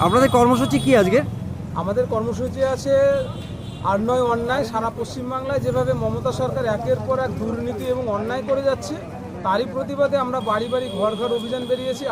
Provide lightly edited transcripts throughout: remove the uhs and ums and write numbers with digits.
আপনাদের কর্মসূচি কি আজকে? আমাদের কর্মসূচি আছে আর নয় অন্যায়। সারা পশ্চিমবাংলায় যেভাবে মমতা সরকার একের পর এক দুর্নীতি এবং অন্যায় করে যাচ্ছে, তারই প্রতিবাদে আমরা বাড়ি বাড়ি ঘর ঘর অভিযান বেরিয়েছি,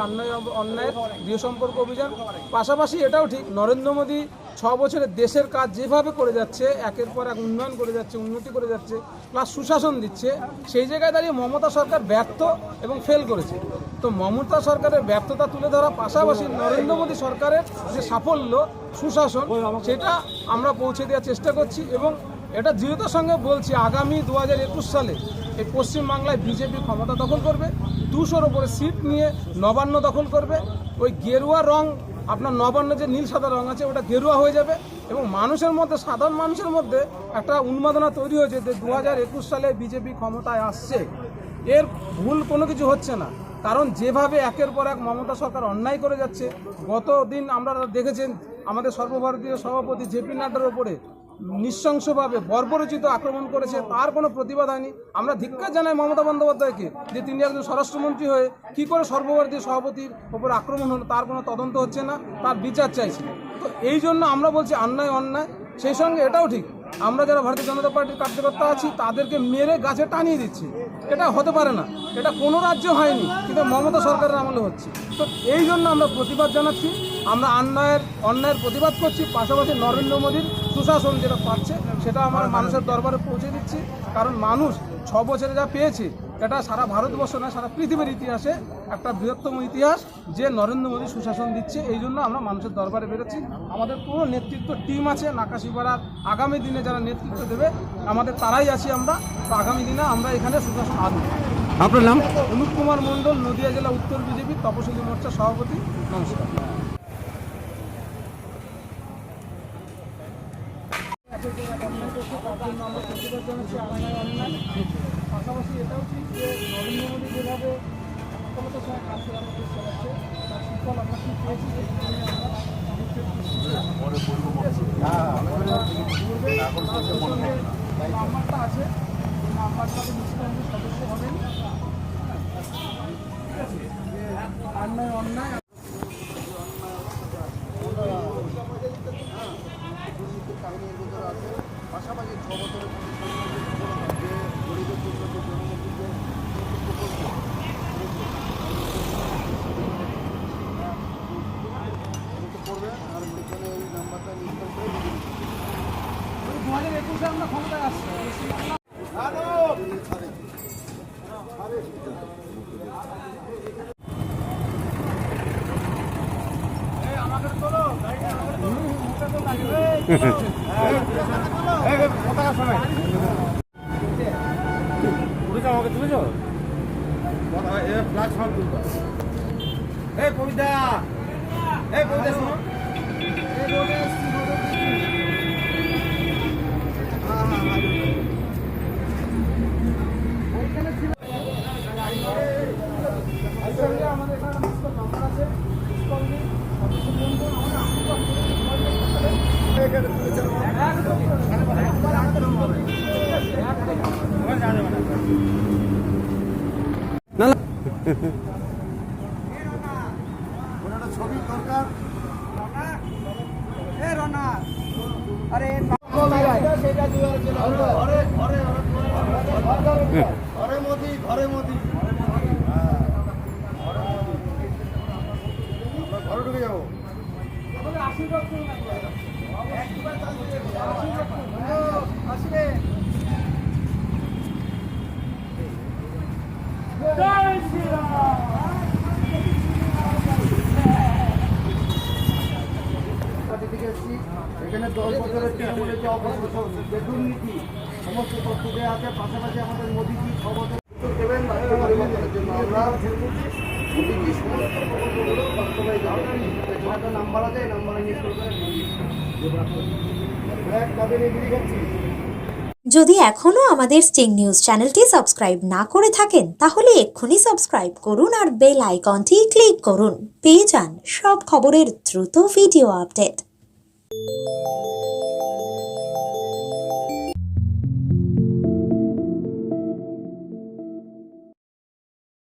অন্যায়ের গৃহ সম্পর্ক অভিযান। পাশাপাশি এটাও ঠিক, নরেন্দ্র মোদী 6 বছরে দেশের কাজ যেভাবে করে যাচ্ছে, একের পর এক উন্নয়ন করে যাচ্ছে, উন্নতি করে যাচ্ছে, প্লাস সুশাসন দিচ্ছে, সেই জায়গায় দাঁড়িয়ে মমতা সরকার ব্যর্থ এবং ফেল করেছে। তো মমতা সরকারের ব্যর্থতা তুলে ধরা, পাশাপাশি নরেন্দ্র মোদী সরকারের যে সাফল্য, সুশাসন, সেটা আমরা পৌঁছে দেওয়ার চেষ্টা করছি। এবং এটা দৃঢ়তার সঙ্গে বলছি, আগামী 2021 সালে এই পশ্চিমবাংলায় বিজেপি ক্ষমতা দখল করবে, 200-র ওপরে সিট নিয়ে নবান্ন দখল করবে। ওই গেরুয়া রং, আপনার নবান্ন যে নীল সাদা রং আছে, ওটা গেরুয়া হয়ে যাবে। এবং মানুষের মধ্যে, সাধারণ মানুষের মধ্যে একটা উন্মাদনা তৈরি হয়েছে যে 2021 সালে বিজেপি ক্ষমতায় আসছে। এর ভুল কোনো কিছু হচ্ছে না, কারণ যেভাবে একের পর এক মমতা সরকার অন্যায় করে যাচ্ছে। গত দিন আমরা দেখেছেন আমাদের সর্বভারতীয় সভাপতি জেপি নাড্ডার ওপরে নৃশংসভাবে বর্বরোচিত আক্রমণ করেছে, তার কোনো প্রতিবাদ হয়নি। আমরা ধিক্কার জানাই মমতা বন্দ্যোপাধ্যায়কে যে তিনি একজন স্বরাষ্ট্রমন্ত্রী হয়ে কী করে সর্বভারতীয় সভাপতির ওপর আক্রমণ হলো, তার কোনো তদন্ত হচ্ছে না, তার বিচার চাইছে। তো এই জন্য আমরা বলছি অন্যায় অন্যায়। সেই সঙ্গে এটাও ঠিক, আমরা যারা ভারতীয় জনতা পার্টির কার্যকর্তা আছি তাদেরকে মেরে গাছে টানিয়ে দিচ্ছি। এটা হতে পারে না, এটা কোনো রাজ্য হয়নি, কিন্তু মমতা সরকারের আমলে হচ্ছে। তো এই জন্য আমরা প্রতিবাদ জানাচ্ছি, আমরা অন্যায়ের প্রতিবাদ করছি, পাশাপাশি নরেন্দ্র মোদীর সুশাসন যেটা পাচ্ছে সেটা আমরা মানুষের দরবারে পৌঁছে দিচ্ছি। কারণ মানুষ 6 বছরে যা পেয়েছে, এটা সারা ভারতবর্ষ না, সারা পৃথিবীর ইতিহাসে একটা বৃহত্তম ইতিহাস যে নরেন্দ্র মোদী সুশাসন দিচ্ছে। এই জন্য আমরা মানুষের দরবারে বেরোচ্ছি। আমাদের পুরো নেতৃত্ব টিম আছে নাকাশিপাড়ার, আগামী দিনে যারা নেতৃত্ব দেবে আমাদের তারাই আছি আমরা। তো আগামী দিনে আমরা এখানে সুশাসন আনব। আপনার নাম? অনুপ কুমার মণ্ডল, নদিয়া জেলা উত্তর বিজেপি তপশিলি মোর্চার সভাপতি। নমস্কার। আমরা প্রতিবাদ জানাচ্ছি অন্যায় অন্যায়। পাশাপাশি এটাও ঠিক যে নরেন্দ্র মোদী যেভাবে সফলতার সঙ্গে কাজ করে আমাদের চালাচ্ছে, তার সুফল আমরা কি পেয়েছি, নাম্বারটা আছে, নাম্বারটাতে নিশ্চিত সদস্য হবেন। ঠিক আছে, অন্যায় অন্যায় কাহিনীর ভিতরে আছে। পাশাপাশি 6 বছরের যে গরিবের জন্য যে জনমুখীদের করবে, আর সেখানে এই নাম্বারটা নিশ্চয় করে 2021 আমরা ক্ষমতায় আসছি। আমাদের তোলো আমাকে তুলেছ কবিতা, কবিতা শোনো। আমাদের এখানে নাম্বার আছে, ছবি দরকার। ঘরে মোদি, ঘরে মোদি, ঘরে ঢুকে যাবো। আশীর্বাদ করুন, আসবে। জয় শ্রীরাম। এখানে 10 বছরের তৃণমূলের যে অপশাসন, যে দুর্নীতি, সমস্ত তথ্য দেওয়া আছে। পাশাপাশি আমাদের মোদীজি 6 বছর দেবেন রাষ্ট্র পরিবর্তনের জন্য। আমরা মোদীজি সমস্ত প্রকল্পগুলো বাস্তবায়িত যাবেন। এখানে একটা নাম্বার আছে, এই নাম্বারে নিয়ে শুরু করে তাদের এগিয়ে যাচ্ছি। যদি এখনও আমাদের স্টিং নিউজ চ্যানেলটি সাবস্ক্রাইব না করে থাকেন তাহলে এক্ষুনি সাবস্ক্রাইব করুন আর বেল আইকনটি ক্লিক করুন। পেয়ে যান সব খবরের দ্রুত ভিডিও আপডেট।